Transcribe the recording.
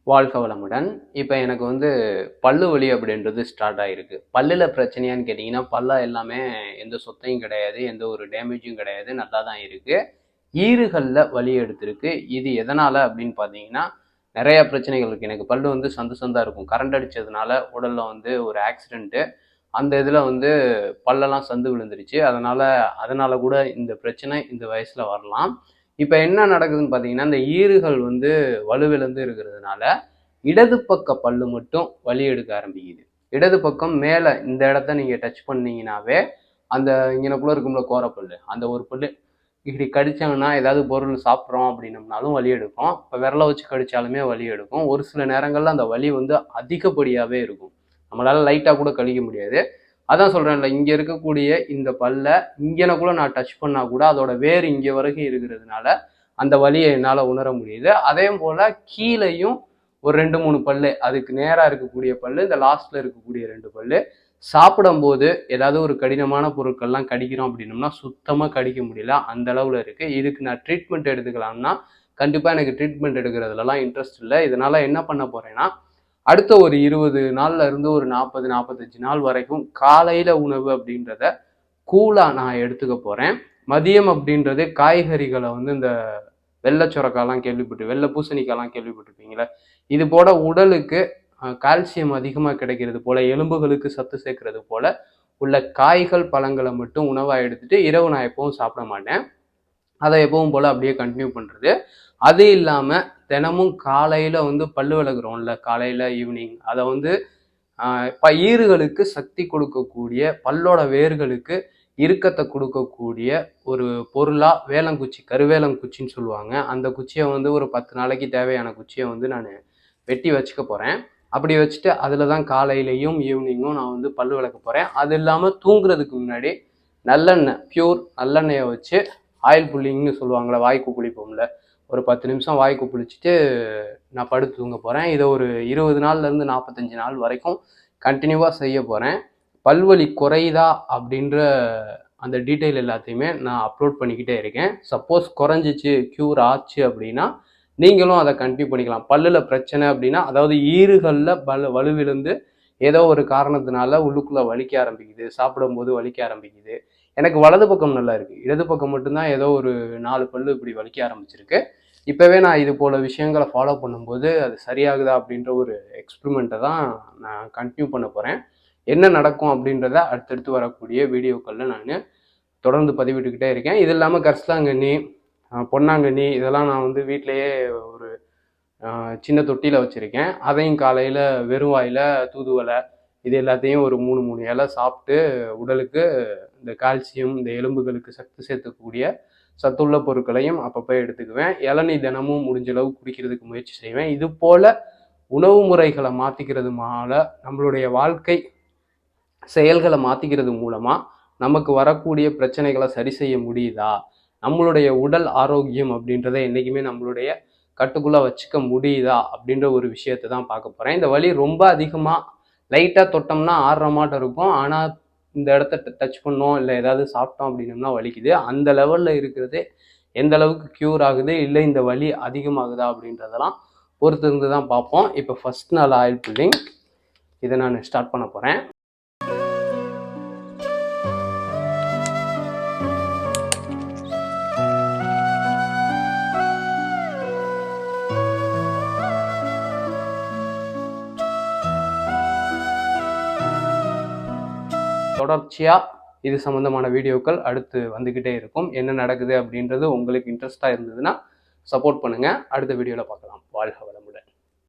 வாழ்க வளமுடன். இப்போ எனக்கு பல்லு வலி அப்படின்றது ஸ்டார்ட் ஆகிருக்கு. பல்லில் பிரச்சனையான்னு கேட்டிங்கன்னா, பல்ல எல்லாமே எந்த சொத்தையும் கிடையாது, எந்த ஒரு டேமேஜும் கிடையாது, நல்லா தான் இருக்குது. ஈறுகளில் வலி எடுத்திருக்கு. இது எதனால் அப்படின்னு பார்த்தீங்கன்னா, நிறையா பிரச்சனைகள் இருக்குது. எனக்கு பல்லு சந்து சந்தாக இருக்கும். கரண்ட் அடித்ததுனால உடலில் ஒரு ஆக்சிடெண்ட்டு. அந்த இதில் பல்லெல்லாம் சந்து விழுந்துருச்சு. அதனால் கூட இந்த பிரச்சனை இந்த வயசில் வரலாம். இப்போ என்ன நடக்குதுன்னு பார்த்தீங்கன்னா, இந்த ஈறுகள் வலுவிழந்து இருக்கிறதுனால இடது பக்க பல்லு மட்டும் வலி எடுக்க ஆரம்பிக்குது. இடது பக்கம் மேலே இந்த இடத்த நீங்கள் டச் பண்ணீங்கன்னாவே அந்த இங்கனக்குள்ளே இருக்கும்ல கோரப்பல்லு, அந்த ஒரு பல்லு இப்படி கடிச்சாங்கன்னா ஏதாவது பொருள் சாப்பிட்றோம் அப்படின்னம்னாலும் வலி எடுக்கும். இப்போ விரலை வச்சு கடிச்சாலுமே வலி எடுக்கும். ஒரு சில நேரங்களில் அந்த வலி அதிகப்படியாகவே இருக்கும். நம்மளால் லைட்டாக கூட கழிக்க முடியாது. அதான் சொல்கிறேன்ல, இங்கே இருக்கக்கூடிய இந்த பல்லை இங்கனக்குள்ளே நான் டச் பண்ணால் கூட அதோட வேர் இங்கே வரைக்கும் இருக்கிறதுனால அந்த வலியை என்னால் உணர முடியுது. அதே போல் கீழையும் ஒரு 2-3 பல்லு, அதுக்கு நேராக இருக்கக்கூடிய பல்லு, இந்த லாஸ்ட்டில் இருக்கக்கூடிய 2 பல்லு சாப்பிடும்போது ஏதாவது ஒரு கடினமான பொருட்கள்லாம் கடிக்கிறோம் அப்படின்னோம்னா சுத்தமாக கடிக்க முடியல, அந்த அளவில் இருக்குது. இதுக்கு நான் ட்ரீட்மெண்ட் எடுத்துக்கலாம்னா கண்டிப்பாக எனக்கு ட்ரீட்மெண்ட் எடுக்கிறதுலலாம் இன்ட்ரெஸ்ட் இல்லை. இதனால் என்ன பண்ண போகிறேன்னா, அடுத்த ஒரு 20 நாள்ல இருந்து ஒரு 40-45 நாள் வரைக்கும் காலையில் உணவு அப்படின்றத கூலாக நான் எடுத்துக்க போகிறேன். மதியம் அப்படின்றது காய்கறிகளை இந்த வெள்ளை சுரக்காலாம் வெள்ளை பூசணிக்காய்லாம் கேள்விப்பட்டிருப்பீங்களே, இது போல உடலுக்கு கால்சியம் அதிகமாக கிடைக்கிறது போல, எலும்புகளுக்கு சத்து சேர்க்கறது போல உள்ள காய்கள் பழங்களை மட்டும் உணவாக எடுத்துட்டு இரவு நான் எப்பவும் சாப்பிட மாட்டேன். அதை எப்பவும் போல அப்படியே கண்டினியூ பண்ணுறது. அது இல்லாமல் தினமும் காலையில் பல்லு விளக்குறோம்ல, காலையில் ஈவினிங், அதை ஈறுகளுக்கு சக்தி கொடுக்கக்கூடிய, பல்லோட வேர்களுக்கு இறுக்கத்தை கொடுக்கக்கூடிய ஒரு பொருளாக வேலங்குச்சி, கருவேலங்குச்சின்னு சொல்லுவாங்க, அந்த குச்சியை ஒரு 10 நாளைக்கு தேவையான குச்சியை நான் வெட்டி வச்சுக்க போகிறேன். அப்படி வச்சுட்டு அதில் தான் காலையிலையும் ஈவினிங்கும் நான் பல்லு விளக்க போகிறேன். அது இல்லாமல் தூங்குறதுக்கு முன்னாடி நல்லெண்ணெய், பியூர் நல்லெண்ணெயை வச்சு ஆயில் புல்லிங்னு சொல்லுவாங்களே, வாய்க்கு குளிப்போம்ல, ஒரு 10 நிமிஷம் வாய்க்கு குளிச்சுட்டு நான் படுத்து தூங்க போகிறேன். இதை ஒரு 20 நாள்லேருந்து 45 நாள் வரைக்கும் கண்டினியூவாக செய்ய போகிறேன். பல்வலி குறையுதா அப்படின்ற அந்த டீட்டெயில் எல்லாத்தையுமே நான் அப்லோட் பண்ணிக்கிட்டே இருக்கேன். சப்போஸ் குறைஞ்சிச்சு, க்யூர் ஆச்சு அப்படின்னா நீங்களும் அதை கண்டினியூ பண்ணிக்கலாம். பல்லில் பிரச்சனை அப்படின்னா, அதாவது ஈறுகளில் வலுவிழுந்து ஏதோ ஒரு காரணத்தினால உள்ளுக்குள்ளே வலிக்க ஆரம்பிக்குது, சாப்பிடும்போது வலிக்க ஆரம்பிக்குது. எனக்கு வலது பக்கம் நல்லா இருக்குது, இடது பக்கம் மட்டும்தான் ஏதோ ஒரு 4 பல்லு இப்படி வலிக்க ஆரம்பிச்சிருக்கு. இப்போவே நான் இது போல் விஷயங்களை ஃபாலோ பண்ணும்போது அது சரியாகுதா அப்படின்ற ஒரு எக்ஸ்பெரிமெண்ட்டை தான் நான் கண்டினியூ பண்ண போகிறேன். என்ன நடக்கும் அப்படின்றத அடுத்தடுத்து வரக்கூடிய வீடியோக்களில் நான் தொடர்ந்து பதிவிட்டுக்கிட்டே இருக்கேன். இது இல்லாமல் கரிசலாங்கண்ணி, பொன்னாங்கண்ணி இதெல்லாம் நான் வீட்டிலையே ஒரு சின்ன தொட்டியில் வச்சுருக்கேன். அதையும் காலையில் வெறும் வாயில் தூதுவளை இது எல்லாத்தையும் ஒரு 3 இலை சாப்பிட்டு உடலுக்கு இந்த கால்சியம், இந்த எலும்புகளுக்கு சக்தி சேர்த்துக்கூடிய சத்துள்ள பொருட்களையும் அப்பப்போ எடுத்துக்குவேன். இளநீ தினமும் முடிஞ்ச அளவு குடிக்கிறதுக்கு முயற்சி செய்வேன். இது போல் உணவு முறைகளை மாற்றிக்கிறது நம்மளுடைய வாழ்க்கை செயல்களை மாற்றிக்கிறது மூலமாக நமக்கு வரக்கூடிய பிரச்சனைகளை சரி செய்ய முடியுதா, நம்மளுடைய உடல் ஆரோக்கியம் அப்படின்றத என்றைக்குமே நம்மளுடைய கட்டுக்குள்ளே வச்சுக்க முடியுதா அப்படின்ற ஒரு விஷயத்தை தான் பார்க்க போகிறேன். இந்த வலி ரொம்ப அதிகமாக லைட்டாக தொட்டோம்னா ஆடுற மாட்டம் இருக்கும், ஆனால் இந்த இடத்த டச் பண்ணோம் இல்லை ஏதாவது சாப்பிட்டோம் அப்படின்னோம்னா வலிக்குது. அந்த லெவலில் இருக்கிறது எந்த அளவுக்கு க்யூர் ஆகுது, இல்லை இந்த வலி அதிகமாகுதா அப்படின்றதெல்லாம் பொறுத்து இருந்து தான் பார்ப்போம். இப்போ ஃபஸ்ட் நாள் ஆயில் புல்லிங் இதை நான் ஸ்டார்ட் பண்ண போகிறேன். தொடர்ச்சியாக இது சம்மந்தமான வீடியோக்கள் அடுத்து வந்துக்கிட்டே இருக்கும். என்ன நடக்குது அப்படின்றது உங்களுக்கு இன்ட்ரெஸ்டாக இருந்ததுன்னா சப்போர்ட் பண்ணுங்கள். அடுத்த வீடியோவில் பார்க்கலாம். வாழ்க வளமுடன்.